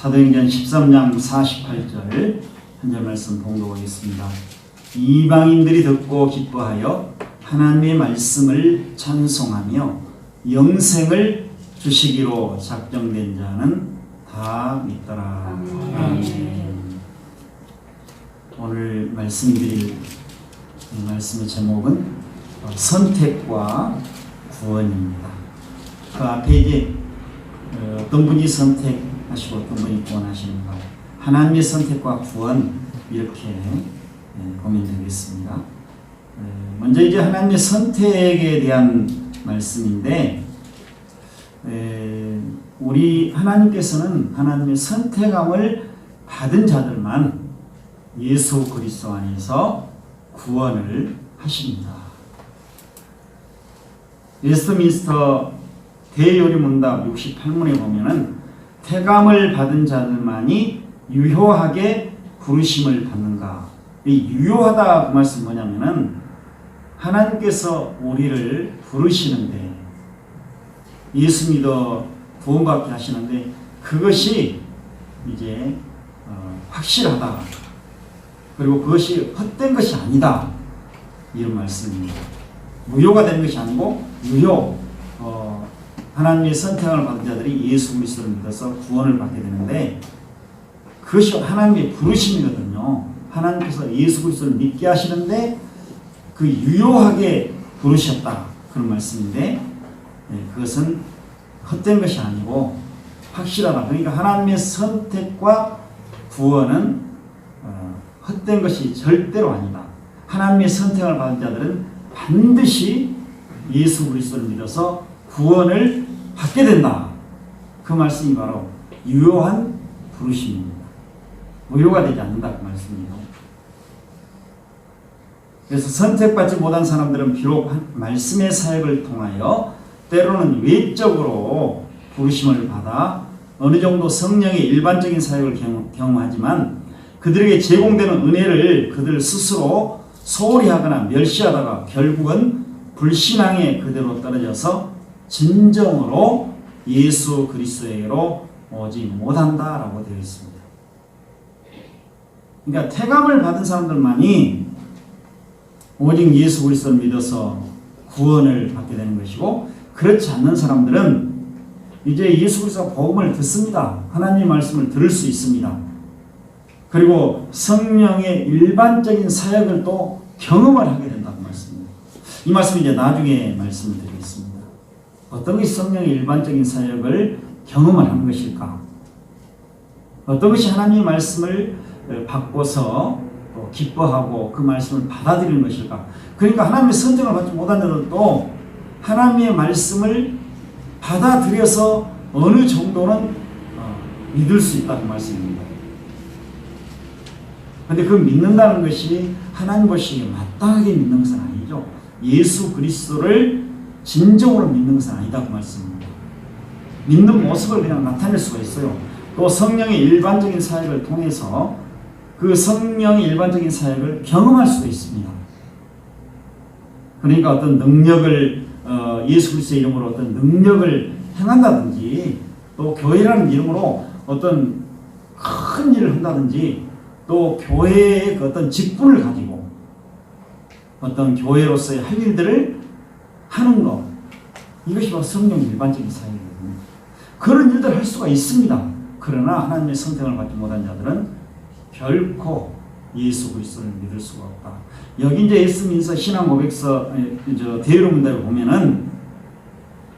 사도행전 13장 48절 한 절 말씀 봉독하겠습니다. 이방인들이 듣고 기뻐하여 하나님의 말씀을 찬송하며 영생을 주시기로 작정된 자는 다 믿더라. 아멘. 오늘 말씀드릴 말씀의 제목은 선택과 구원입니다. 그 앞에 이제 어떤 분이 선택하시고 어떤 분이 구원하시는 것, 하나님의 선택과 구원, 이렇게 고민되겠습니다. 먼저 이제 하나님의 선택에 대한 말씀인데, 우리 하나님께서는 하나님의 선택함을 받은 자들만 예수 그리스도 안에서 구원을 하십니다. 웨스트민스터 대요리문답 68문에 보면은 택함을 받은 자들만이 유효하게 부르심을 받는가. 이 유효하다 그 말씀 뭐냐면은 하나님께서 우리를 부르시는데, 예수 믿어 구원받게 하시는데 그것이 이제 확실하다. 그리고 그것이 헛된 것이 아니다. 이런 말씀입니다. 무효가 되는 것이 아니고 유효. 하나님의 선택을 받은 자들이 예수 그리스도를 믿어서 구원을 받게 되는데, 그것이 하나님의 부르심이거든요. 하나님께서 예수 그리스도를 믿게 하시는데 그 유효하게 부르셨다. 그런 말씀인데, 그것은 헛된 것이 아니고 확실하다. 그러니까 하나님의 선택과 구원은 헛된 것이 절대로 아니다. 하나님의 선택을 받은 자들은 반드시 예수 그리스도를 믿어서 구원을 받게 된다. 그 말씀이 바로 유효한 부르심입니다. 무효가 되지 않는다. 그 말씀이에요. 그래서 선택받지 못한 사람들은 비록 말씀의 사역을 통하여 때로는 외적으로 부르심을 받아 어느 정도 성령의 일반적인 사역을 경험하지만, 그들에게 제공되는 은혜를 그들 스스로 소홀히 하거나 멸시하다가 결국은 불신앙에 그대로 떨어져서 진정으로 예수 그리스도에게로 오지 못한다라고 되어 있습니다. 그러니까 택함을 받은 사람들만이 오직 예수 그리스도를 믿어서 구원을 받게 되는 것이고, 그렇지 않는 사람들은 이제 예수 그리스도 복음을 듣습니다. 하나님의 말씀을 들을 수 있습니다. 그리고 성령의 일반적인 사역을 또 경험을 하게 된다는 말씀입니다. 이 말씀은 이제 나중에 말씀을 드리겠습니다. 어떤 것이 성령의 일반적인 사역을 경험을 하는 것일까? 어떤 것이 하나님의 말씀을 받고서 또 기뻐하고 그 말씀을 받아들이는 것일까? 그러니까 하나님의 선택을 받지 못한 자들도 하나님의 말씀을 받아들여서 어느 정도는 믿을 수 있다는 말씀입니다. 그런데 그 믿는다는 것이 하나님 보시기에 마땅하게 믿는 것은 아니죠. 예수 그리스도를 진정으로 믿는 것은 아니다. 그 말씀입니다. 믿는 모습을 그냥 나타낼 수가 있어요. 또 성령의 일반적인 사역을 통해서 그 성령의 일반적인 사역을 경험할 수도 있습니다. 그러니까 어떤 능력을 예수 그리스도의 이름으로 어떤 능력을 행한다든지, 또 교회라는 이름으로 어떤 큰 일을 한다든지, 또 교회의 그 어떤 직분을 가지고 어떤 교회로서의 할 일들을 하는 것, 이것이 바로 성령 일반적인 사역이거든요. 그런 일들을 할 수가 있습니다. 그러나 하나님의 선택을 받지 못한 자들은 결코 예수 그리스도를 믿을 수가 없다. 여기 이제 웨스트민스터 신앙 고백서 대요문답에 보면은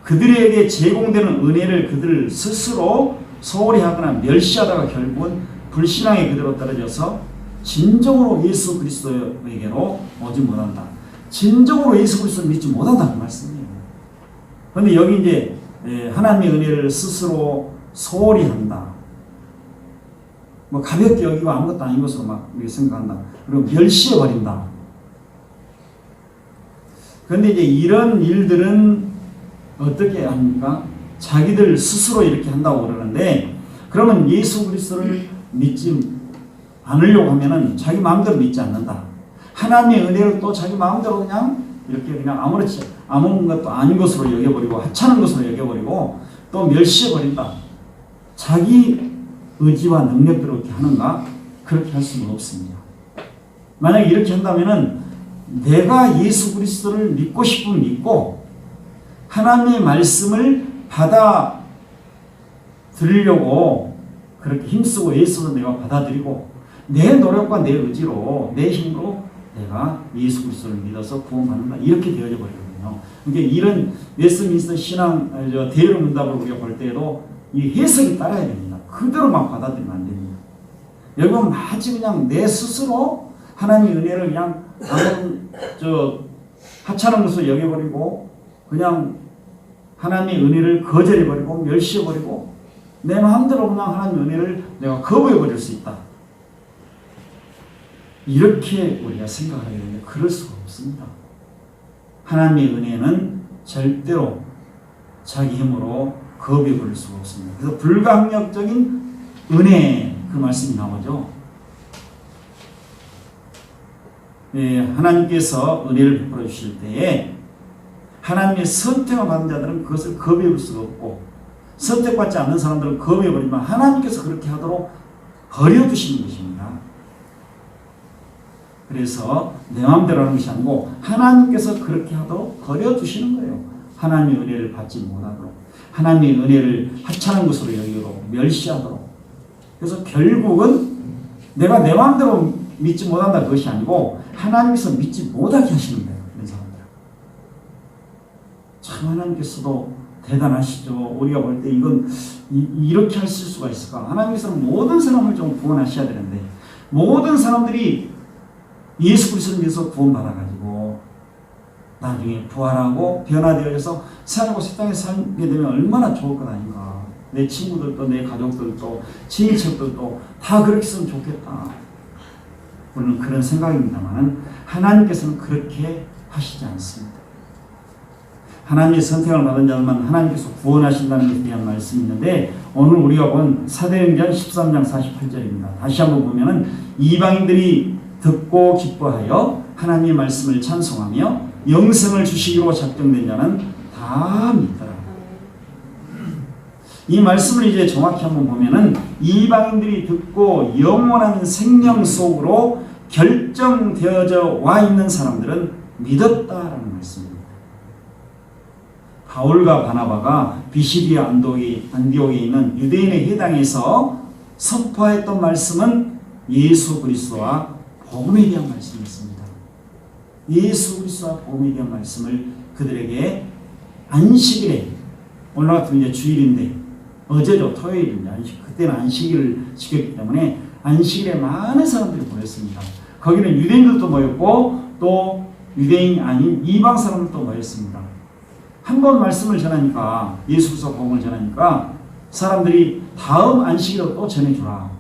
그들에게 제공되는 은혜를 그들 스스로 소홀히 하거나 멸시하다가 결국은 불신앙에 그대로 떨어져서 진정으로 예수 그리스도에게로 오지 못한다. 진정으로 예수 그리스도를 믿지 못한다. 그 말씀이에요. 그런데 여기 이제 하나님의 은혜를 스스로 소홀히 한다. 뭐 가볍게 여기고 아무것도 아닌 것으로 막 생각한다. 그리고 멸시해버린다. 그런데 이제 이런 일들은 어떻게 합니까? 자기들 스스로 이렇게 한다고 그러는데, 그러면 예수 그리스도를 믿지 않으려고 하면은 자기 마음대로 믿지 않는다. 하나님의 은혜를 또 자기 마음대로 그냥 이렇게 그냥 아무렇지 아무 것도 아닌 것으로 여겨버리고 하찮은 것으로 여겨버리고 또 멸시해버린다. 자기 의지와 능력대로 이렇게 하는가? 그렇게 할 수는 없습니다. 만약에 이렇게 한다면은 내가 예수 그리스도를 믿고 싶으면 믿고 하나님의 말씀을 받아들이려고 그렇게 힘쓰고 예수를 내가 받아들이고 내 노력과 내 의지로 내 힘으로 내가 예수 그리스도를 믿어서 구원받는다 이렇게 되어져 버리거든요. 그러니까 이런 웨스트민스터 신앙 대열 문답을 우리가 볼 때에도 이 해석이 따라야 됩니다. 그대로 막 받아들이면 안 됩니다. 여러분 마치 그냥 내 스스로 하나님의 은혜를 그냥 하찮은 것으로 여겨버리고 그냥 하나님의 은혜를 거절해버리고 멸시해버리고 내 마음대로 그냥 하나님의 은혜를 내가 거부해버릴 수 있다. 이렇게 우리가 생각하게 되는데 그럴 수가 없습니다. 하나님의 은혜는 절대로 자기 힘으로 거부해버릴 수가 없습니다. 그래서 불가항력적인 은혜 그 말씀이 나오죠. 하나님께서 은혜를 베풀어 주실 때에 하나님의 선택을 받은 자들은 그것을 거부해볼 수가 없고 선택받지 않는 사람들은 거부해버리면 하나님께서 그렇게 하도록 버려두시는 것입니다. 그래서 내 마음대로 하는 것이 아니고 하나님께서 그렇게 하도록 버려두시는 거예요. 하나님의 은혜를 받지 못하도록 하나님의 은혜를 하찮은 것으로 여기도록 멸시하도록. 그래서 결국은 내가 내 마음대로 믿지 못한다 그것이 아니고 하나님께서 믿지 못하게 하시는 거예요. 그런 사람들. 참 하나님께서도 대단하시죠. 우리가 볼 때 이건 이렇게 하실 수가 있을까? 하나님께서는 모든 사람을 좀 구원하셔야 되는데 모든 사람들이 예수 그리스도를 믿어서 구원받아가지고 나중에 부활하고 변화되어서 살고 새 땅에 살게 되면 얼마나 좋을 것 아닌가. 내 친구들도 내 가족들도 친인척들도 다 그렇게 했으면 좋겠다. 물론 그런 생각입니다만 하나님께서는 그렇게 하시지 않습니다. 하나님의 선택을 받은 자들만 하나님께서 구원하신다는 것에 대한 말씀이 있는데 오늘 우리가 본 사도행전 13장 48절입니다. 다시 한번 보면은 이방인들이 듣고 기뻐하여 하나님의 말씀을 찬송하며 영생을 주시기로 작정된 자는 다 믿더라. 이 말씀을 이제 정확히 한번 보면은 이방인들이 듣고 영원한 생명 속으로 결정되어져 와 있는 사람들은 믿었다라는 말씀입니다. 바울과 바나바가 비시디아 안디옥에 있는 유대인의 회당에서 선포했던 말씀은 예수 그리스도와 복음에 대한 말씀이었습니다. 예수 그리스도와 복음에 대한 말씀을 그들에게 안식일에 오늘 같은 이제 주일인데 어제죠 토요일입니다. 그때는 안식일을 지켰기 때문에 안식일에 많은 사람들이 모였습니다. 거기는 유대인들도 모였고 또 유대인이 아닌 이방 사람들도 모였습니다. 한 번 말씀을 전하니까 예수 그리스도 복음을 전하니까 사람들이 다음 안식일로 또 전해주라.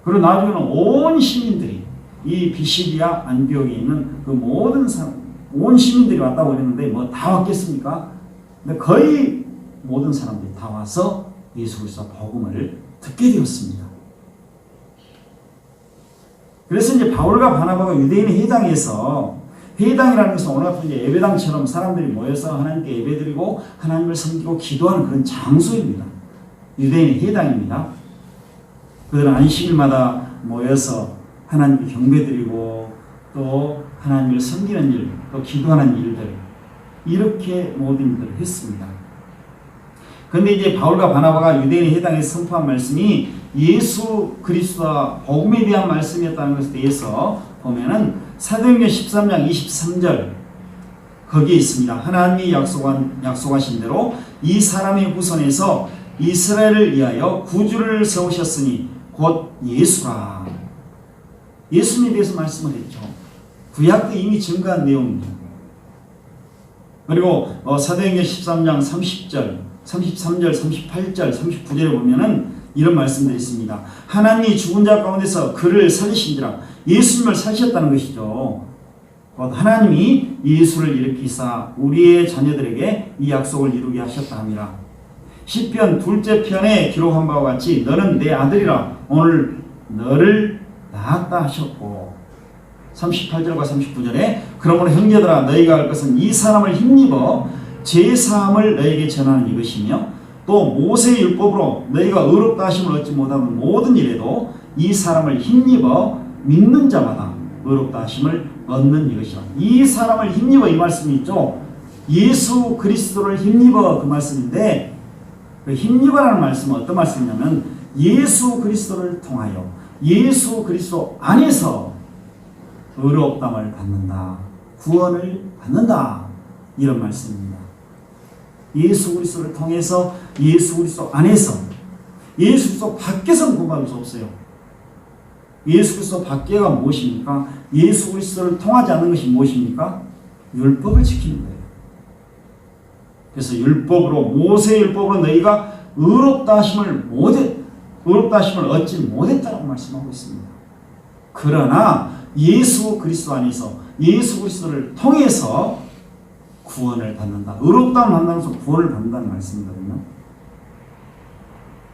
그리고 나중에는 온 시민들이 이 비시디아 안디옥에 있는 그 모든 사람, 온 시민들이 왔다고 그랬는데 뭐 다 왔겠습니까? 근데 거의 모든 사람들이 다 와서 예수 그리스도 복음을 듣게 되었습니다. 그래서 이제 바울과 바나바가 유대인의 회당에서 회당이라는 것은 오늘 같은 이제 예배당처럼 사람들이 모여서 하나님께 예배드리고 하나님을 섬기고 기도하는 그런 장소입니다. 유대인의 회당입니다. 그들은 안식일마다 모여서 하나님께 경배드리고 또 하나님을 섬기는 일, 또 기도하는 일들 이렇게 모든 일들을 했습니다. 그런데 이제 바울과 바나바가 유대인의 회당에서 선포한 말씀이 예수 그리스도와 복음에 대한 말씀이었다는 것에 대해서 보면은 사도행전 13장 23절 거기에 있습니다. 하나님이 약속하신 대로 이 사람의 후손에서 이스라엘을 위하여 구주를 세우셨으니 곧 예수라. 예수님에 대해서 말씀을 했죠. 구약 때 이미 증거한 내용입니다. 그리고 사도행전 13장 30절, 33절, 38절, 39절에 보면은 이런 말씀들이 있습니다. 하나님이 죽은 자 가운데서 그를 살리신지라. 예수님을 살리셨다는 것이죠. 하나님이 예수를 일으키사 우리의 자녀들에게 이 약속을 이루게 하셨다 함이라. 시편 2째 편에 기록한 바와 같이 너는 내 아들이라 오늘 너를 낳았다 하셨고 38절과 39절에 그러므로 형제들아 너희가 할 것은 이 사람을 힘입어 제사함을 너희에게 전하는 이것이며 또 모세의 율법으로 너희가 의롭다 하심을 얻지 못하는 모든 일에도 이 사람을 힘입어 믿는 자마다 의롭다 하심을 얻는 이것이라. 이 사람을 힘입어 이 말씀이 있죠. 예수 그리스도를 힘입어 그 말씀인데, 그 힘입어라는 말씀은 어떤 말씀이냐면 예수 그리스도를 통하여 예수 그리스도 안에서 의롭다함을 받는다, 구원을 받는다, 이런 말씀입니다. 예수 그리스도를 통해서 예수 그리스도 안에서, 예수 그리스도 밖에서는 구원받을 수 없어요. 예수 그리스도 밖에가 무엇입니까? 예수 그리스도를 통하지 않는 것이 무엇입니까? 율법을 지키는 거예요. 그래서 율법으로, 모세의 율법으로 너희가 의롭다 하심을 얻지 못했다라고 말씀하고 있습니다. 그러나 예수 그리스도 안에서 예수 그리스도를 통해서 구원을 받는다. 의롭다함을 받는다면서 구원을 받는다는 말씀이거든요.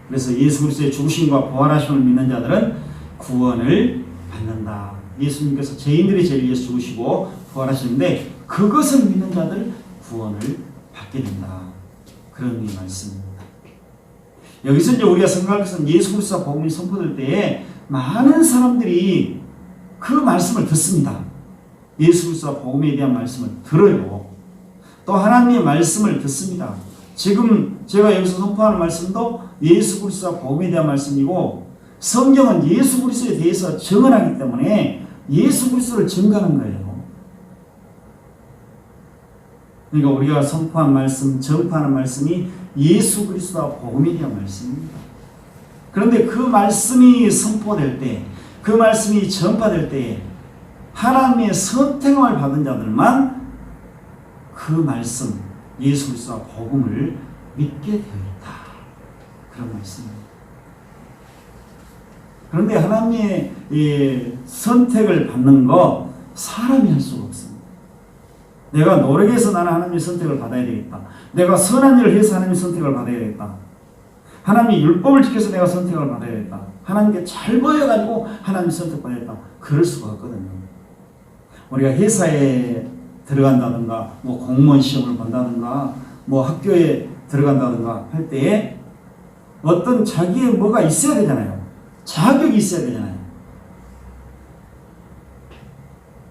그래서 예수 그리스도의 죽으심과 부활하심을 믿는 자들은 구원을 받는다. 예수님께서 죄인들의 죄를 위해서 죽으시고 부활하시는데 그것을 믿는 자들 구원을 받게 된다. 그런 의미의 말씀입니다. 여기서 이제 우리가 생각할 것은 예수 그리스도 복음이 선포될 때에 많은 사람들이 그 말씀을 듣습니다. 예수 그리스도 복음에 대한 말씀을 들어요. 또 하나님의 말씀을 듣습니다. 지금 제가 여기서 선포하는 말씀도 예수 그리스도 복음에 대한 말씀이고, 성경은 예수 그리스도에 대해서 증언하기 때문에 예수 그리스도를 증거하는 거예요. 그러니까 우리가 선포한 말씀, 전파하는 말씀이 예수 그리스도와 복음에 대한 말씀입니다. 그런데 그 말씀이 선포될 때, 그 말씀이 전파될 때 하나님의 선택을 받은 자들만 그 말씀, 예수 그리스도와 복음을 믿게 되어 있다. 그런 말씀입니다. 그런데 하나님의 선택을 받는 거 사람이 할 수가 없습니다. 내가 노력해서 나는 하나님의 선택을 받아야 되겠다. 내가 선한 일을 해서 하나님의 선택을 받아야 되겠다. 하나님의 율법을 지켜서 내가 선택을 받아야 되겠다. 하나님께 잘 보여가지고 하나님의 선택받아야겠다. 그럴 수가 없거든요. 우리가 회사에 들어간다든가, 뭐 공무원 시험을 본다든가, 뭐 학교에 들어간다든가 할 때에 어떤 자기의 뭐가 있어야 되잖아요. 자격이 있어야 되잖아요.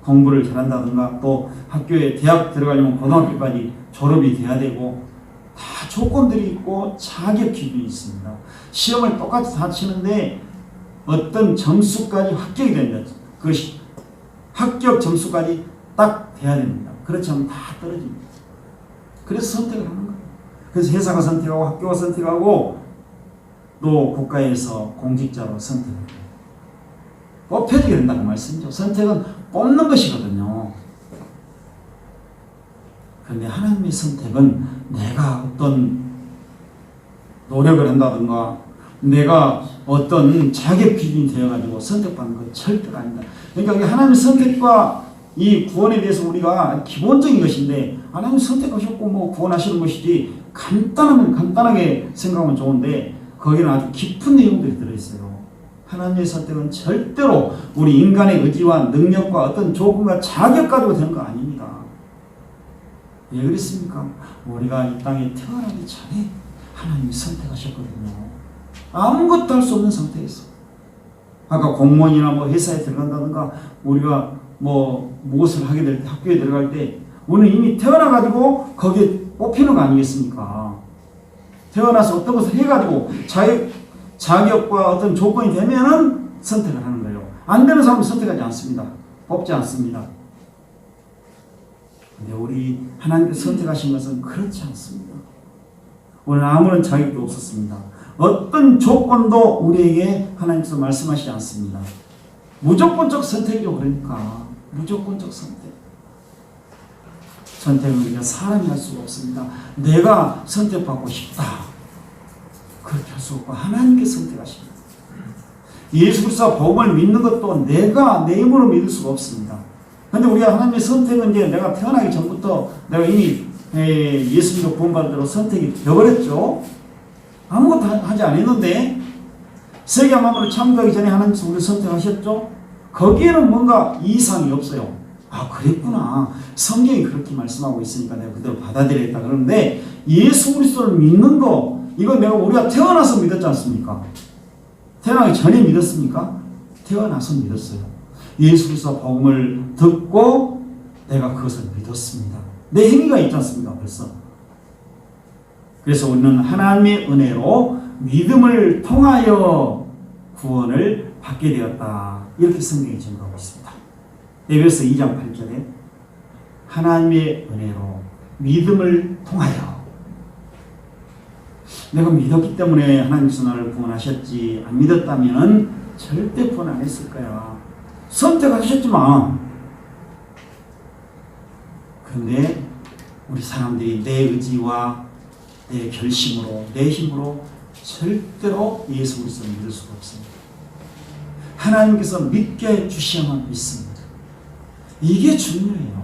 공부를 잘한다든가, 또 학교에 대학 들어가려면 고등학교까지 졸업이 돼야 되고, 다 조건들이 있고 자격 기준이 있습니다. 시험을 똑같이 다 치는데 어떤 점수까지 합격이 됩니다. 그것이 합격 점수까지 딱 돼야 됩니다. 그렇지 않으면 다 떨어집니다. 그래서 선택을 하는 거예요. 그래서 회사가 선택하고 학교가 선택하고 또 국가에서 공직자로 선택합니다. 뽑혀지게 된다는 말씀이죠. 선택은 뽑는 것이거든요. 그런데 하나님의 선택은 내가 어떤 노력을 한다든가 내가 어떤 자격 기준이 되어가지고 선택받는 건 절대가 아니다. 그러니까 하나님의 선택과 이 구원에 대해서 우리가 기본적인 것인데, 하나님 선택하셨고 뭐 구원하시는 것이지 간단하게 생각하면 좋은데 거기는 아주 깊은 내용들이 들어있어요. 하나님의 선택은 절대로 우리 인간의 의지와 능력과 어떤 조건과 자격 가지고 되는 거 아닙니다. 왜 그랬습니까? 우리가 이 땅에 태어나기 전에 하나님이 선택하셨거든요. 아무것도 할 수 없는 상태에서. 아까 공무원이나 뭐 회사에 들어간다든가 우리가 뭐 무엇을 하게 될 때, 학교에 들어갈 때 우리는 이미 태어나가지고 거기에 뽑히는 거 아니겠습니까? 태어나서 어떤 것을 해가지고 자격과 어떤 조건이 되면은 선택을 하는 거예요. 안 되는 사람은 선택하지 않습니다. 뽑지 않습니다. 근데 우리 하나님께서 선택하신 것은 그렇지 않습니다. 우리는 아무런 자격도 없었습니다. 어떤 조건도 우리에게 하나님께서 말씀하시지 않습니다. 무조건적 선택이죠. 그러니까 무조건적 선택. 선택은 우리가 사람이 할 수가 없습니다. 내가 선택받고 싶다, 그렇게 할 수 없고 하나님께서 선택하십니다. 예수 그리스도와 복음을 믿는 것도 내가 내 힘으로 믿을 수가 없습니다. 그런데 우리가 하나님의 선택은 이제 내가 태어나기 전부터 내가 이미 예수님도 구원받은 대로 선택이 되어버렸죠. 아무것도 하지 않았는데 세계 만물을 창조하기 전에 하나님께서 우리를 선택하셨죠. 거기에는 뭔가 이상이 없어요. 아, 그랬구나. 성경이 그렇게 말씀하고 있으니까 내가 그대로 받아들였다. 그런데 예수 그리스도를 믿는 거, 이건 우리가 태어나서 믿었지 않습니까? 태어나기 전에 믿었습니까? 태어나서 믿었어요. 예수 그리스도 복음을 듣고 내가 그것을 믿었습니다. 내 행위가 있지 않습니까? 벌써. 그래서 우리는 하나님의 은혜로 믿음을 통하여 구원을 받게 되었다. 이렇게 성경이 증거하고 있습니다. 에베소 2장 8절에 하나님의 은혜로 믿음을 통하여, 내가 믿었기 때문에 하나님께서 나를 구원하셨지, 안 믿었다면 절대 구원 안 했을 거야. 선택하셨지만. 그런데 우리 사람들이 내 의지와 내 결심으로, 내 힘으로 절대로 예수 그리스도를 믿을 수가 없습니다. 하나님께서 믿게 주시야만 믿습니다. 이게 중요해요.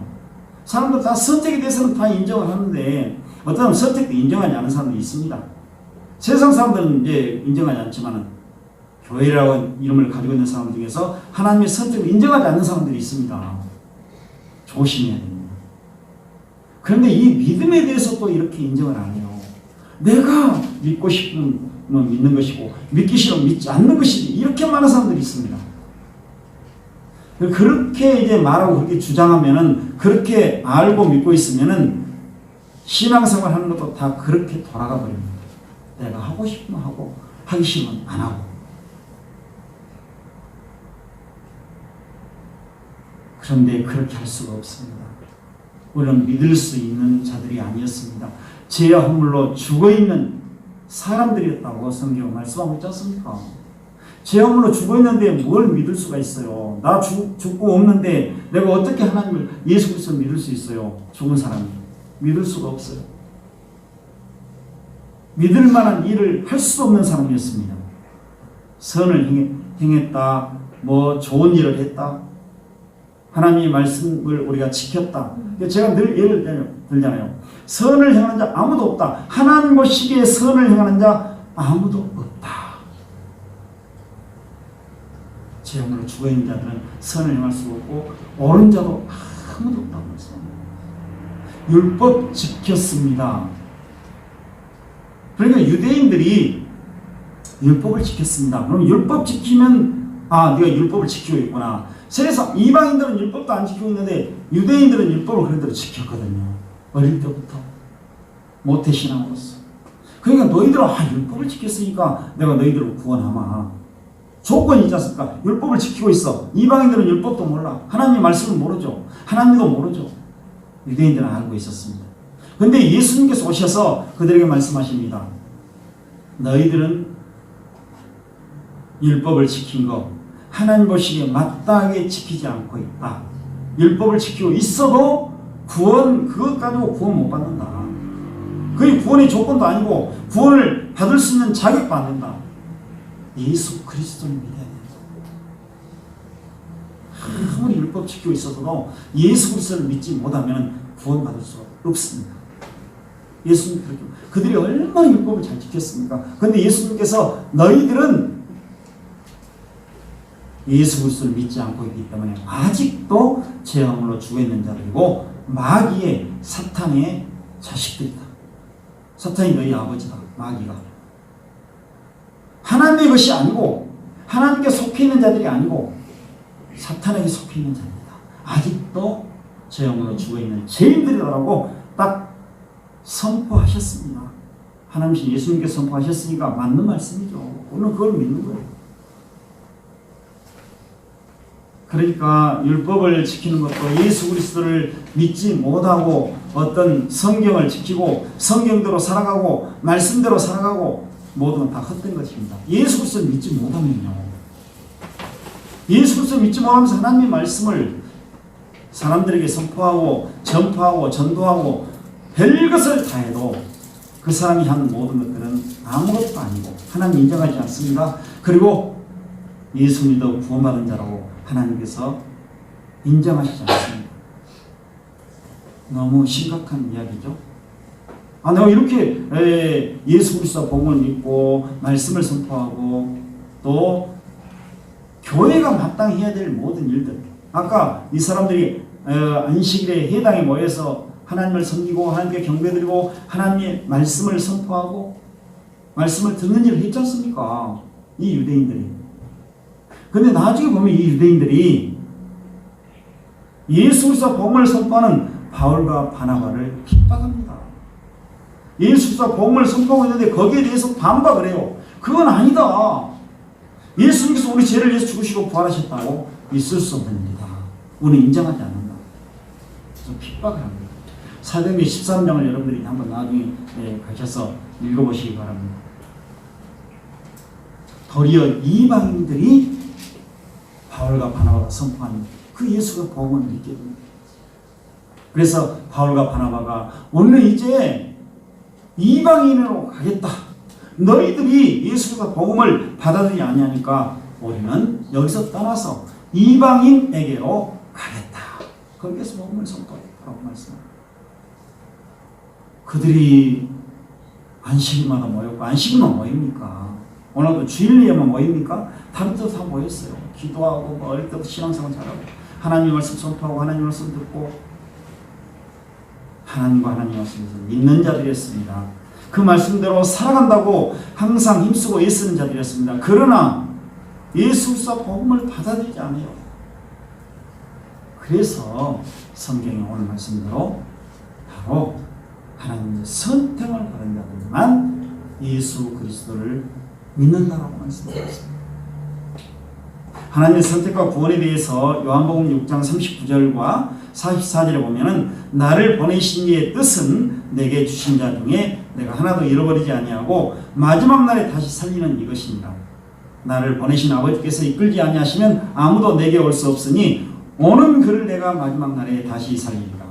사람들 다 선택에 대해서는 다 인정을 하는데 어떤 사람은 선택도 인정하지 않는 사람도 있습니다. 세상 사람들은 이제 인정하지 않지만 교회라고 이름을 가지고 있는 사람 중에서 하나님의 선택을 인정하지 않는 사람들이 있습니다. 조심해야 됩니다. 그런데 이 믿음에 대해서 또 이렇게 인정을 안 해요. 내가 믿고 싶으면 믿는 것이고 믿기 싫으면 믿지 않는 것이지, 이렇게 많은 사람들이 있습니다. 그렇게 이제 말하고 그렇게 주장하면은, 그렇게 알고 믿고 있으면은 신앙생활 하는 것도 다 그렇게 돌아가 버립니다. 내가 하고 싶으면 하고 하기 싫으면 안 하고. 그런데 그렇게 할 수가 없습니다. 우리는 믿을 수 있는 자들이 아니었습니다. 죄와 허물로 죽어있는 사람들이었다고 성경 말씀하고 있지 않습니까? 죄와 허물로 죽어있는데 뭘 믿을 수가 있어요? 나 죽고 없는데 내가 어떻게 하나님을, 예수 그리스도를 믿을 수 있어요? 죽은 사람이 믿을 수가 없어요. 믿을 만한 일을 할 수 없는 사람이었습니다. 선을 행했다, 뭐 좋은 일을 했다, 하나님의 말씀을 우리가 지켰다. 제가 늘 예를 들잖아요. 선을 행하는 자 아무도 없다. 하나님 보시기에 선을 행하는 자 아무도 없다. 죄악으로 죽어있는 자들은 선을 행할 수 없고 옳은 자도 아무도 없다고 말씀합니다. 율법 지켰습니다. 그러니까 유대인들이 율법을 지켰습니다. 그럼 율법 지키면 네가 율법을 지키고 있구나. 세상 이방인들은 율법도 안 지키고 있는데 유대인들은 율법을 그래도 지켰거든요. 어릴 때부터 모태신앙으로서. 그러니까 너희들은 율법을 지켰으니까 내가 너희들을 구원하마. 조건이 있지 않습니까? 율법을 지키고 있어. 이방인들은 율법도 몰라. 하나님 말씀을 모르죠. 하나님도 모르죠. 유대인들은 알고 있었습니다. 그런데 예수님께서 오셔서 그들에게 말씀하십니다. 너희들은 율법을 지킨 거 하나님 보시기에 마땅하게 지키지 않고 있다. 율법을 지키고 있어도 그것 가지고 구원 못 받는다. 그게 구원의 조건도 아니고 구원을 받을 수 있는 자격도 안 된다. 예수 그리스도를 믿어야 된다. 아무리 율법 지키고 있어도 예수 그리스도를 믿지 못하면 구원 받을 수 없습니다. 예수님 그들이 얼마나 율법을 잘 지켰습니까? 그런데 예수님께서 너희들은 예수 그리스도를 믿지 않고 있기 때문에 아직도 죄악으로 죽어있는 자들이고 마귀의 사탄의 자식들이다. 사탄이 너희 아버지다. 마귀가. 하나님의 것이 아니고 하나님께 속해 있는 자들이 아니고 사탄에게 속해 있는 자들이다. 아직도 죄악으로 죽어있는 죄인들이라고 딱 선포하셨습니다. 하나님 예수님께서 선포하셨으니까 맞는 말씀이죠. 오늘 그걸 믿는 거예요. 그러니까 율법을 지키는 것도 예수 그리스도를 믿지 못하고 어떤 성경을 지키고 성경대로 살아가고 말씀대로 살아가고 모든 건 다 헛된 것입니다. 예수 그리스도를 믿지 못하면요. 예수 그리스도를 믿지 못하면서 하나님의 말씀을 사람들에게 선포하고 전파하고 전도하고 별것을 다 해도 그 사람이 하는 모든 것들은 아무것도 아니고 하나님 인정하지 않습니다. 그리고 예수 믿어 구원받은 자라고 하나님께서 인정하시지 않습니다. 너무 심각한 이야기죠. 내가 이렇게 예수 그리스도 복음을 믿고 말씀을 선포하고 또 교회가 마땅히 해야 될 모든 일들, 아까 이 사람들이 안식일에 회당에 모여서 하나님을 섬기고 하나님께 경배드리고 하나님의 말씀을 선포하고 말씀을 듣는 일을 했지 않습니까? 이 유대인들이. 근데 나중에 보면 이 유대인들이 예수 그리스도 복음을 선포하는 바울과 바나바를 핍박합니다. 예수 그리스도 복음을 선포하고 있는데 거기에 대해서 반박을 해요. 그건 아니다. 예수님께서 우리 죄를 위해서 죽으시고 부활하셨다고 있을 수 없는 일이다. 우리는 인정하지 않는다. 그래서 핍박을 합니다. 사도행전 13장을 여러분들이 한번 나중에 가셔서 읽어보시기 바랍니다. 도리어 이방인들이 바울과 바나바가 선포한 그 예수가 복음을 믿게 됩니다. 그래서 바울과 바나바가 오늘 이제 이방인으로 가겠다. 너희들이 예수가 복음을 받아들이지 아니하니까 우리는 여기서 떠나서 이방인에게로 가겠다. 거기에서 복음을 선포하겠다고 말씀합니다. 그들이 안식일마다 모였고, 안식일만 모입니까? 오늘도 주일에만 모입니까? 다른 데도 다 모였어요. 기도하고 어릴 때부터 신앙생활 잘하고 하나님 말씀 선포하고 하나님 말씀 듣고 하나님과 하나님 말씀에서 믿는 자들이었습니다. 그 말씀대로 살아간다고 항상 힘쓰고 애쓰는 자들이었습니다. 그러나 예수 그리스도 복음을 받아들이지 않아요. 그래서 성경에 오늘 말씀대로 바로 하나님의 선택을 받은 자들만 예수 그리스도를 믿는다라고 말씀하셨습니다. 하나님의 선택과 구원에 대해서 요한복음 6장 39절과 44절에 보면은 나를 보내신 이의 뜻은 내게 주신 자 중에 내가 하나도 잃어버리지 아니하고 마지막 날에 다시 살리는 이것입니다. 나를 보내신 아버지께서 이끌지 아니하시면 아무도 내게 올 수 없으니 오는 그를 내가 마지막 날에 다시 살리리라.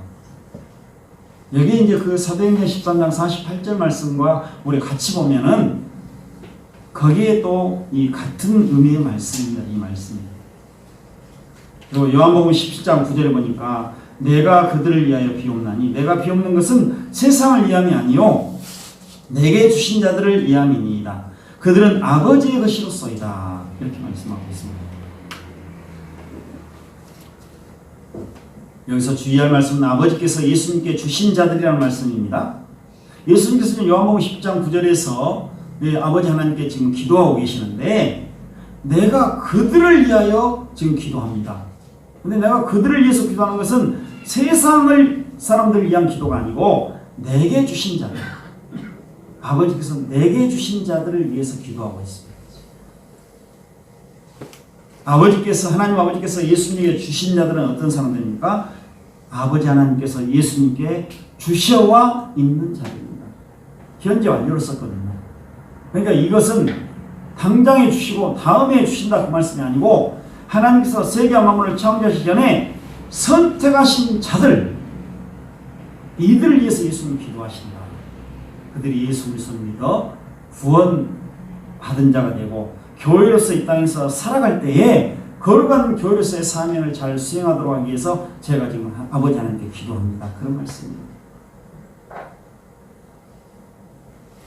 여기 이제 그 사도행전 13장 48절 말씀과 우리 같이 보면은 거기에 또 이 같은 의미의 말씀입니다. 이 말씀이. 그리고 요한복음 17장 9절에 보니까 내가 그들을 위하여 비옵나니 내가 비옵는 것은 세상을 위함이 아니요 내게 주신 자들을 위함이니이다. 그들은 아버지의 것이로소이다. 이렇게 말씀하고 있습니다. 여기서 주의할 말씀은 아버지께서 예수님께 주신 자들이라는 말씀입니다. 예수님께서는 요한복음 10장 9절에서 아버지 하나님께 지금 기도하고 계시는데 내가 그들을 위하여 지금 기도합니다. 근데 내가 그들을 위해서 기도하는 것은 세상을 사람들을 위한 기도가 아니고 내게 주신 자들, 아버지께서 내게 주신 자들을 위해서 기도하고 있습니다. 하나님 아버지께서 예수님에게 주신 자들은 어떤 사람들입니까? 아버지 하나님께서 예수님께 주셔와 있는 자들입니다. 현재 완료를 썼거든요. 그러니까 이것은 당장에 주시고 다음에 주신다 그 말씀이 아니고 하나님께서 세계와 만물을 창조하시기 전에 선택하신 자들, 이들을 위해서 예수님 기도하신다. 그들이 예수 그리스도를 믿어 구원 받은 자가 되고 교회로서 이 땅에서 살아갈 때에 거룩한 교회로서의 사명을 잘 수행하도록 하기 위해서 제가 지금 아버지 하나님께 기도합니다. 그런 말씀입니다.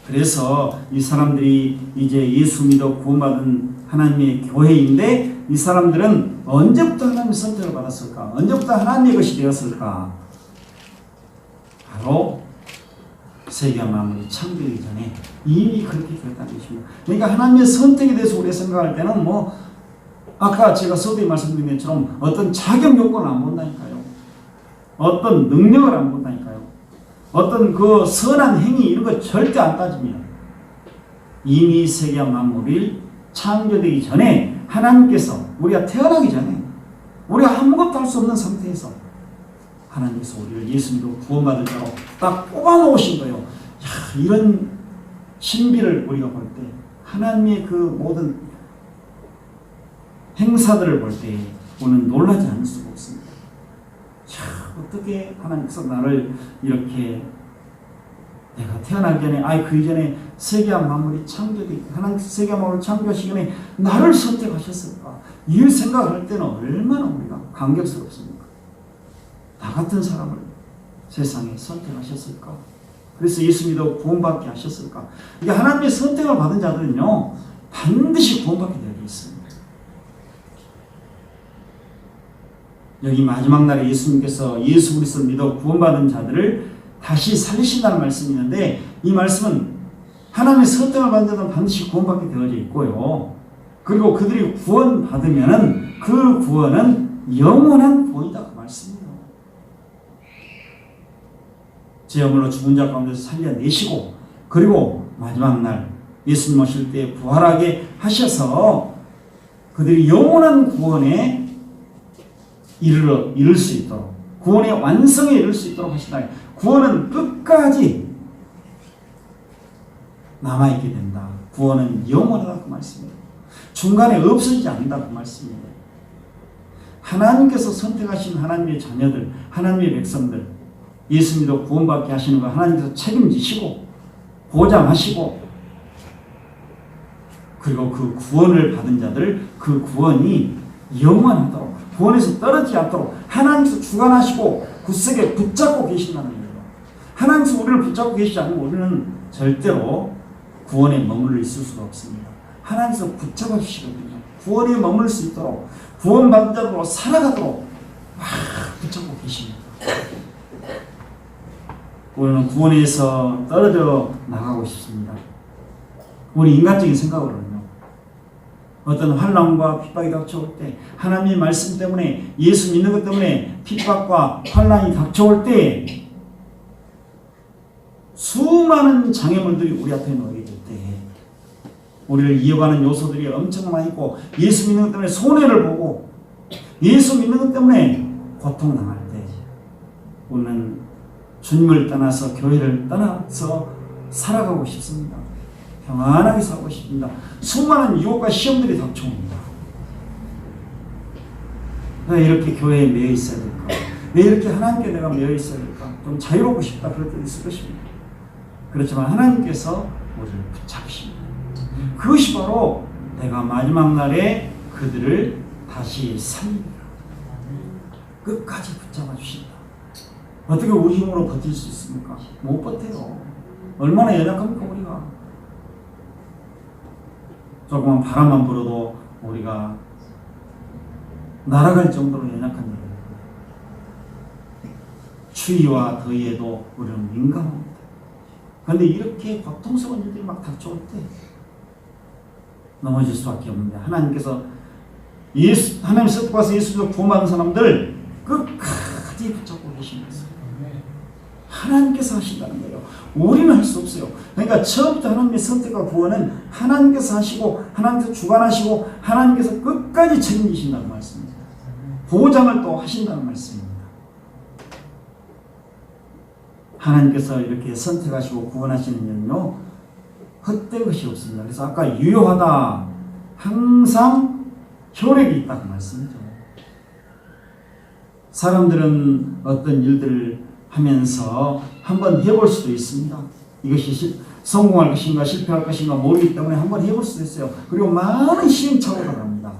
그래서 이 사람들이 이제 예수 믿어 구원받은 하나님의 교회인데 이 사람들은 언제부터 하나님의 선택을 받았을까? 언제부터 하나님의 것이 되었을까? 바로 세계와 만물이 창조되기 전에 이미 그렇게 되었다는 것입니다. 그러니까 하나님의 선택에 대해서 우리가 생각할 때는 아까 제가 서두에 말씀드린 것처럼 어떤 자격 요건을 안 본다니까요. 어떤 능력을 안 본다니까요. 어떤 그 선한 행위 이런 거 절대 안 따집니다. 이미 세계와 만물이 창조되기 전에 하나님께서 우리가 태어나기 전에 우리가 아무것도 할 수 없는 상태에서 하나님께서 우리를 예수님으로 구원받을 자로 딱 뽑아놓으신 거예요. 이런 신비를 우리가 볼 때 하나님의 그 모든 행사들을 볼 때 우리는 놀라지 않을 수가 없습니다. 어떻게 하나님께서 나를 이렇게 내가 태어나기 전에 그 이전에 세계와 만물이 창조되기 하나님께서 세계와 만물을 창조하시기 전에 나를 선택하셨을까? 이 생각을 할 때는 얼마나 우리가 감격스럽습니까? 나 같은 사람을 세상에 선택하셨을까? 그래서 예수 믿어 구원받게 하셨을까? 이게 하나님의 선택을 받은 자들은요 반드시 구원받게 되어 있습니다. 여기 마지막 날에 예수님께서 예수 그리스도를 믿어 구원받은 자들을 다시 살리신다는 말씀이 있는데 이 말씀은 하나님의 선택을 받는 자들은 반드시 구원받게 되어져 있고요. 그리고 그들이 구원받으면은 그 구원은 영원한 구원이다 그 말씀이에요. 죄업으로 죽은 자 가운데서 살려내시고 그리고 마지막 날 예수님 오실 때 부활하게 하셔서 그들이 영원한 구원에 이를 수 있도록 구원의 완성에 이를 수 있도록 하신다. 구원은 끝까지 남아있게 된다. 구원은 영원하다 그 말씀이에요. 중간에 없어지지 않는다 그 말씀이에요. 하나님께서 선택하신 하나님의 자녀들, 하나님의 백성들, 예수 믿어 구원받게 하시는 거 하나님께서 책임지시고 보장하시고 그리고 그 구원을 받은 자들 그 구원이 영원하도록 구원에서 떨어지지 않도록 하나님께서 주관하시고 굳세게 붙잡고 계신다는 거예요. 하나님께서 우리를 붙잡고 계시지 않으면 우리는 절대로 구원에 머물러 있을 수가 없습니다. 하나님께서 붙잡아 주시거든요. 구원에 머물 수 있도록 구원받은 자로 살아가도록 막 붙잡고 계십니다. 우리는 구원에서 떨어져 나가고 싶습니다. 우리 인간적인 생각으로는요. 어떤 환난과 핍박이 닥쳐올 때 하나님의 말씀 때문에 예수 믿는 것 때문에 핍박과 환난이 닥쳐올 때 수많은 장애물들이 우리 앞에 놓이게 될 때 우리를 이어가는 요소들이 엄청 많이 있고 예수 믿는 것 때문에 손해를 보고 예수 믿는 것 때문에 고통당할 때 우리는 주님을 떠나서 교회를 떠나서 살아가고 싶습니다. 평안하게 살고 싶습니다. 수많은 유혹과 시험들이 닥쳐옵니다. 왜 이렇게 교회에 매여 있어야 될까? 왜 이렇게 하나님께 내가 매여 있어야 될까? 좀 자유롭고 싶다 그럴 때도 있을 것입니다. 그렇지만 하나님께서 우리를 붙잡으십니다. 그것이 바로 내가 마지막 날에 그들을 다시 살립니다. 끝까지 붙잡아 주신다. 어떻게 우리 힘으로 버틸 수 있습니까? 못 버텨요. 얼마나 연약합니까 우리가. 조그만 바람만 불어도 우리가 날아갈 정도로 연약한 일입니다. 추위와 더위에도 우리는 민감합니다. 그런데 이렇게 고통스러운 일들이 막 닥쳐올 때 넘어질 수밖에 없는데 하나님께서 하나님 선택받아서 예수로 구원받은 사람들 끝까지 붙잡고 계신 것입니다. 하나님께서 하신다는 거예요. 우리는 할 수 없어요. 그러니까 처음부터 하나님의 선택과 구원은 하나님께서 하시고 하나님께서 주관하시고 하나님께서 끝까지 책임지신다는 말씀입니다. 보장을 또 하신다는 말씀입니다. 하나님께서 이렇게 선택하시고 구원하시는 일은요 헛될 것이 없습니다. 그래서 아까 유효하다 항상 효력이 있다 그 말씀이죠. 사람들은 어떤 일들을 하면서 한번 해볼 수도 있습니다. 이것이 성공할 것인가 실패할 것인가 모르기 때문에 한번 해볼 수도 있어요. 그리고 많은 시행착오를 합니다.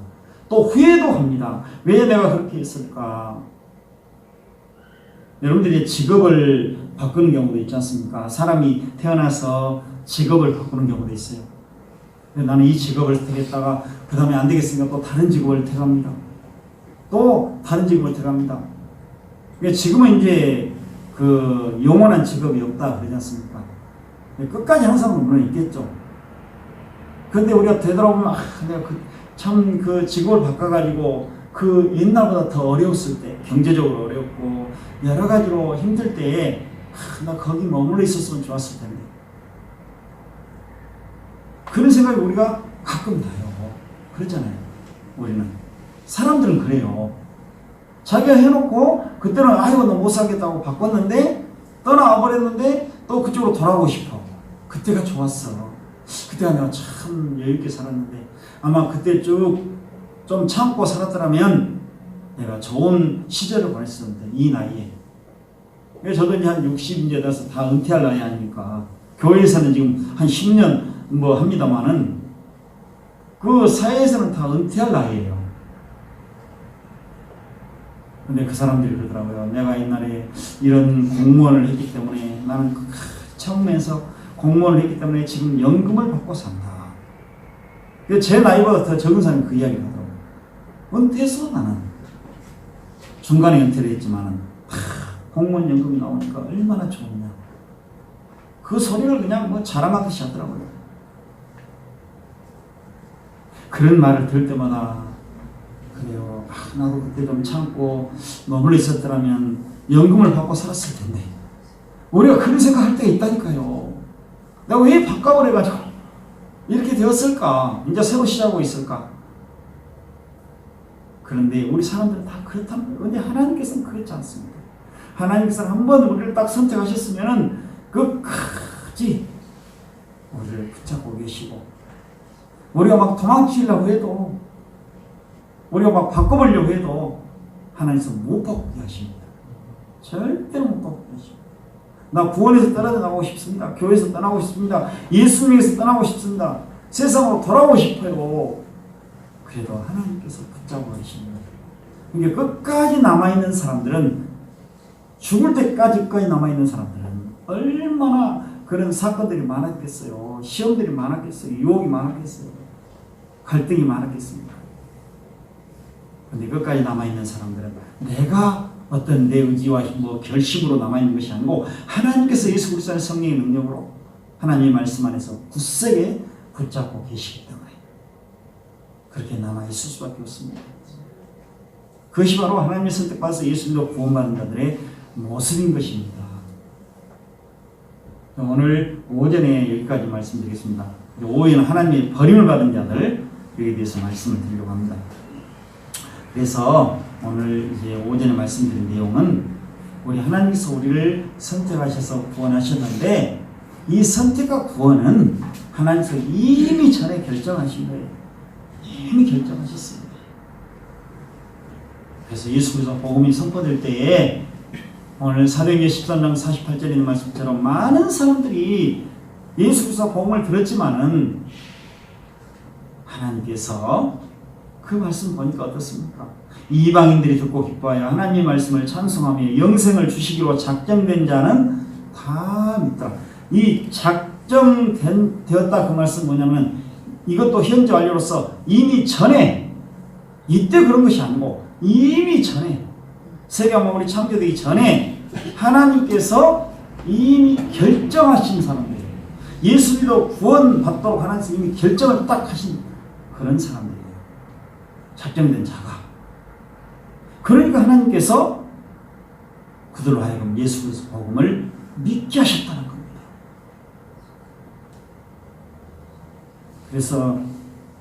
또 후회도 합니다. 왜 내가 그렇게 했을까? 여러분들이 직업을 바꾸는 경우도 있지 않습니까? 사람이 태어나서 직업을 바꾸는 경우도 있어요. 나는 이 직업을 택했다가 그 다음에 안 되겠으니까 또 다른 직업을 택합니다. 또 다른 직업을 택합니다. 지금은 이제 그 영원한 직업이 없다 그러지 않습니까? 끝까지 항상 물론 있겠죠. 그런데 우리가 되돌아보면 내가 참 그 직업을 바꿔가지고 그 옛날보다 더 어려웠을 때 경제적으로 어렵고 여러 가지로 힘들 때에 나 거기 머물러 있었으면 좋았을 텐데 그런 생각이 우리가 가끔 나요. 그렇잖아요. 우리는 사람들은 그래요. 자기가 해놓고 그때는 아이고 너 못 살겠다고 바꿨는데 떠나와 버렸는데 또 그쪽으로 돌아오고 싶어. 그때가 좋았어. 그때가 내가 참 여유있게 살았는데 아마 그때 쭉 좀 참고 살았더라면 내가 좋은 시절을 보냈었는데 이 나이에 저도 이제 한 60인제 돼서 다 은퇴할 나이 아닙니까? 교회에서는 지금 한 10년 뭐 합니다만은 그 사회에서는 다 은퇴할 나이에요. 근데 그 사람들이 그러더라고요. 내가 옛날에 이런 공무원을 했기 때문에 나는 처음에서 공무원을 했기 때문에 지금 연금을 받고 산다. 제 나이보다 더 적은 사람이 그 이야기를 하더라고요. 은퇴했어 나는. 중간에 은퇴를 했지만은 공무원 연금이 나오니까 얼마나 좋냐. 그 소리를 그냥 뭐 자랑하듯이 하더라고요. 그런 말을 들을 때마다 그래요. 나도 그때 좀 참고 머물러 있었더라면 연금을 받고 살았을 텐데. 우리가 그런 생각할 때가 있다니까요. 내가 왜 바꿔버려가지고 이렇게 되었을까? 이제 새로 시작하고 있을까? 그런데 우리 사람들은 다 그렇다는 거예요. 근데 하나님께서는 그렇지 않습니다. 하나님께서는 한번 우리를 딱 선택하셨으면 끝까지 우리를 붙잡고 계시고, 우리가 막 도망치려고 해도, 우리가 막 바꿔보려고 해도 하나님께서 못 바꾸게 하십니다. 절대로 못 바꾸게 하십니다. 나 구원에서 떠나고 싶습니다. 교회에서 떠나고 싶습니다. 예수님에서 떠나고 싶습니다. 세상으로 돌아오고 싶어요. 그래도 하나님께서 붙잡고 계십니다. 그러니까 끝까지 남아있는 사람들은, 죽을 때까지 남아있는 사람들은 얼마나 그런 사건들이 많았겠어요. 시험들이 많았겠어요. 유혹이 많았겠어요. 갈등이 많았겠습니까? 그런데 끝까지 남아있는 사람들은 내가 어떤 내 의지와 뭐 결심으로 남아있는 것이 아니고 하나님께서 예수 그리스도의 성령의 능력으로 하나님의 말씀 안에서 굳세게 붙잡고 계시기 때문에 그렇게 남아있을 수밖에 없습니다. 그것이 바로 하나님의 선택받아서 예수님도 구원받은 자들의 모습인 것입니다. 오늘 오전에 여기까지 말씀드리겠습니다. 오후에는 하나님의 버림을 받은 자들, 여기에 대해서 말씀을 드리려고 합니다. 그래서 오늘 이제 오전에 말씀드린 내용은, 우리 하나님께서 우리를 선택하셔서 구원하셨는데 이 선택과 구원은 하나님께서 이미 전에 결정하신 거예요. 이미 결정하셨습니다. 그래서 예수 그리스도 복음이 선포될 때에 오늘 사도행전 13장 48절에 있는 말씀처럼 많은 사람들이 예수 그리스도 복음을 들었지만은 하나님께서 그 말씀 보니까 어떻습니까? 이방인들이 듣고 기뻐하여 하나님의 말씀을 찬송하며 영생을 주시기로 작정된 자는 다 믿더라. 이 작정되었다 그 말씀 뭐냐면, 이것도 현재 완료로서 이미 전에, 이때 그런 것이 아니고 이미 전에, 세계가 만물이 창조되기 전에 하나님께서 이미 결정하신 사람들이에요. 예수 믿어 구원받도록 하나님께서 이미 결정을 딱 하신 그런 사람들이에요. 작정된 자가. 그러니까 하나님께서 그들로 하여금 예수 그리스도 복음을 믿게 하셨다는 겁니다. 그래서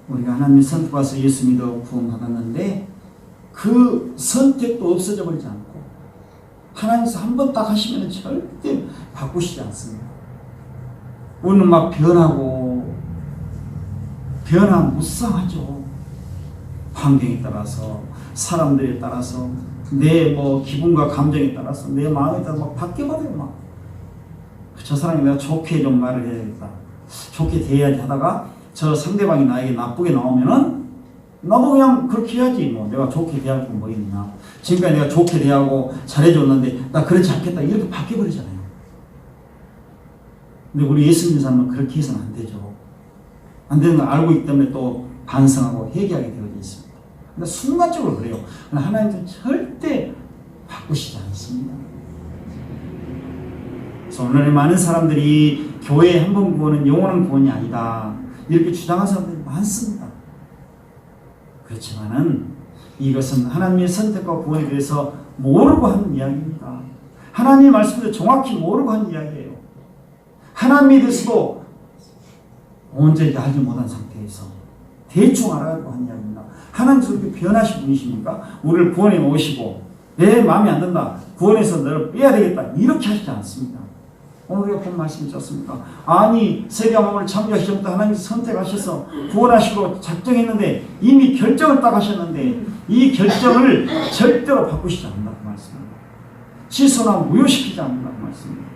우리가 하나님의 선택받아서 예수 믿어 구원받았는데 그 선택도 없어져 버리지 않고 하나님께서 한번 딱 하시면 절대 바꾸시지 않습니다. 우리는 막 변화무쌍하죠. 환경에 따라서, 사람들에 따라서, 내 뭐 기분과 감정에 따라서, 내 마음에 따라서 막 바뀌어버려요. 막 저 사람이 내가 좋게 좀 말을 해야겠다, 좋게 대해야지 하다가 저 상대방이 나에게 나쁘게 나오면은 나도 그냥 그렇게 해야지, 뭐 내가 좋게 대할 건 뭐 있냐, 지금까지 내가 좋게 대하고 잘해줬는데 나 그렇지 않겠다, 이렇게 바뀌어버리잖아요. 근데 우리 예수 믿는 사람은 그렇게 해서는 안 되죠. 안 되는 걸 알고 있기 때문에 또 반성하고 회개하게 되어져 있습니다. 근데 순간적으로 그래요. 하나님은 절대 바꾸시지 않습니다. 그래서 오늘 많은 사람들이 교회 한 번 구원은 영원한 구원이 아니다, 이렇게 주장하는 사람들이 많습니다. 그렇지만은 이것은 하나님의 선택과 구원에 대해서 모르고 하는 이야기입니다. 하나님의 말씀을 정확히 모르고 하는 이야기예요. 하나님에 대해서도 온전히 알지 못한 상태에서 대충 알아가고 하는 이야기입니다. 하나님께서 그렇게 변하신 분이십니까? 우리를 구원해 놓으시고 내 마음에 안 든다, 구원해서 너를 빼야 되겠다, 이렇게 하시지 않습니다. 오늘 우리가 본 말씀이 있었습니까? 아니, 세계 만물을 창조하시기 전부터 하나님께서 선택하셔서 구원하시고 작정했는데, 이미 결정을 딱 하셨는데 이 결정을 절대로 바꾸시지 않는다 그 말씀입니다. 취소나 무효시키지 않는다 그 말씀입니다.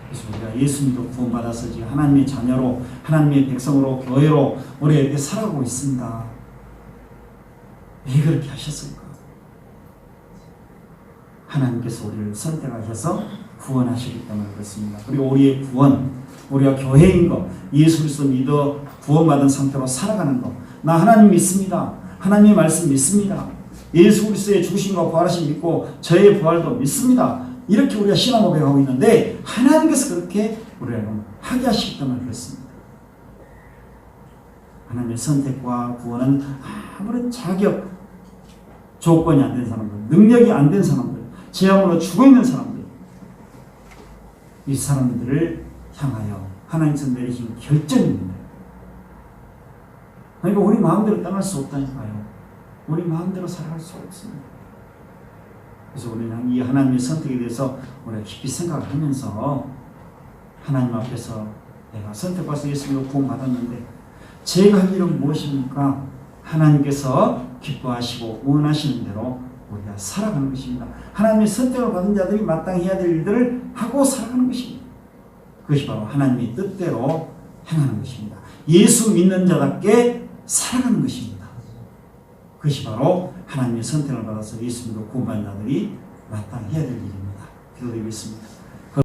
그래서 우리가 예수 믿어 구원받아서 지금 하나님의 자녀로, 하나님의 백성으로, 교회로 우리가 이렇게 살아가고 있습니다. 왜 그렇게 하셨을까? 하나님께서 우리를 선택하셔서 구원하시기 때문에 그렇습니다. 그리고 우리의 구원, 우리가 교회인 것, 예수 그리스도 믿어 구원받은 상태로 살아가는 것, 나 하나님 믿습니다, 하나님의 말씀 믿습니다, 예수 그리스도의 죽으심과 부활하심 믿고 저의 부활도 믿습니다, 이렇게 우리가 신앙 고백하고 있는데 하나님께서 그렇게 우리를 하게 하시기 때문에 그렇습니다. 하나님의 선택과 구원은 아무런 자격, 조건이 안 된 사람들, 능력이 안 된 사람들, 죄악으로 죽어있는 사람들, 이 사람들을 향하여 하나님께서 내리신 결정입니다. 그러니까 우리 마음대로 떠날 수 없다니까요. 우리 마음대로 살아갈 수 없습니다. 그래서 우리는 이 하나님의 선택에 대해서 우리가 깊이 생각을 하면서 하나님 앞에서 내가 선택받아서 예수님을 구원받았는데 제가 할 일은 무엇입니까? 하나님께서 기뻐하시고 원하시는 대로 우리가 살아가는 것입니다. 하나님의 선택을 받은 자들이 마땅히 해야 될 일들을 하고 살아가는 것입니다. 그것이 바로 하나님의 뜻대로 행하는 것입니다. 예수 믿는 자답게 살아가는 것입니다. 그것이 바로 하나님의 선택을 받아서 예수 믿고 구원받은 자들이 마땅히 해야 될 일입니다. 기도드리겠습니다.